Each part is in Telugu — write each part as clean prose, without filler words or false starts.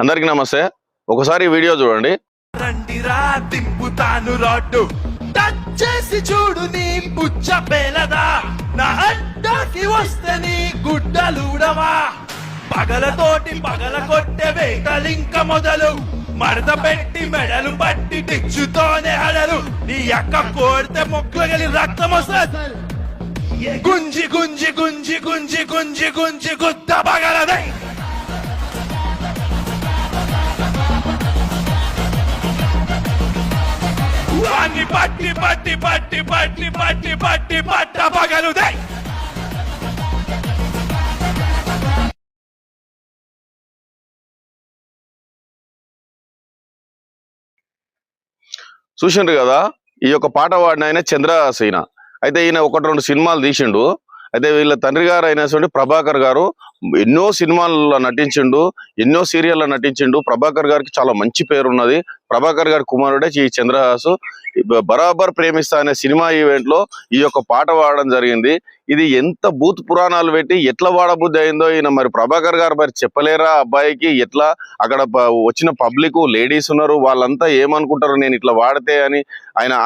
అందరికి నమస్తే. ఒకసారి ఈ వీడియో చూడండి. రండిరా తిప్పుతాను రాడ్డు టచ్ చేసి చూడు నీ పుచ్చ పేలదా నా అడ్డాకి వస్తే నీ గుడ్డలుడవా పగలతోటి పగల కొట్టే వేటలింక మొదలు మడత పెట్టి మెడలు పట్టి టిచ్చుతోనే హడలు నీ అక్క కోడితే మొక్కగలి రక్తం వస్తుంది గుంజి గుంజి గుంజి గుంజి గుంజి గుంజి గుద్ద పగలదై వాణ్ణి పట్టి పట్టి పట్టి పట్టి పట్టి పట్టి పట్ట పగలుదై చూసిండ్రు కదా, ఈ యొక్క పాట పాడిన ఆయన చంద్రహాస్. అయితే ఈయన 1-2 సినిమాలు తీసిండు. అయితే వీళ్ళ తండ్రి గారు అయినటువంటి ప్రభాకర్ గారు ఎన్నో సినిమాల్లో నటించిండు, ఎన్నో సీరియల్లో నటించిండు. ప్రభాకర్ గారికి చాలా మంచి పేరు ఉన్నది. ప్రభాకర్ గారి కుమారుడే ఈ చంద్రహాస్. బరాబర్ ప్రేమిస్తా అనే సినిమా ఈవెంట్ లో ఈ యొక్క పాట పాడడం జరిగింది. ఇది ఎంత భూత్ పురాణాలు పెట్టి ఎట్లా వాడబుద్ధి అయిందో ఈయన మరి ప్రభాకర్ గారు మరి చెప్పలేరా అబ్బాయికి? ఎట్లా అక్కడ వచ్చిన పబ్లిక్ లేడీస్ ఉన్నారు, వాళ్ళంతా ఏమనుకుంటారు నేను ఇట్లా వాడితే అని.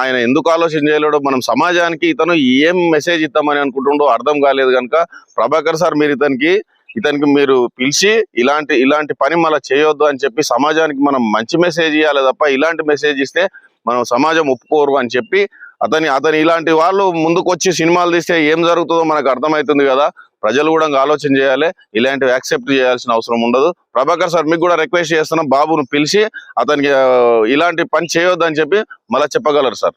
ఆయన ఎందుకు ఆలోచన చేయలేడు? మనం సమాజానికి ఇతను ఏం మెసేజ్ ఇద్దామని అనుకుంటుండో అర్థం కాలేదు కనుక ప్రభాకర్ సార్ మీరు ఇతనికి మీరు పిలిచి ఇలాంటి పని మళ్ళీ చేయొద్దు అని చెప్పి సమాజానికి మనం మంచి మెసేజ్ ఇవ్వాలి తప్ప ఇలాంటి మెసేజ్ ఇస్తే మనం సమాజం ఒప్పుకోరు అని చెప్పి అతని ఇలాంటి వాళ్ళు ముందుకు వచ్చి సినిమాలు తీస్తే ఏం జరుగుతుందో మనకు అర్థమవుతుంది కదా. ప్రజలు కూడా ఆలోచన చేయాలి, ఇలాంటివి యాక్సెప్ట్ చేయాల్సిన అవసరం ఉండదు. ప్రభాకర్ సార్ మీకు కూడా రిక్వెస్ట్ చేస్తున్నాం, బాబును పిలిచి అతనికి ఇలాంటి పని చేయొద్దు అని చెప్పి మళ్ళీ చెప్పగలరు సార్.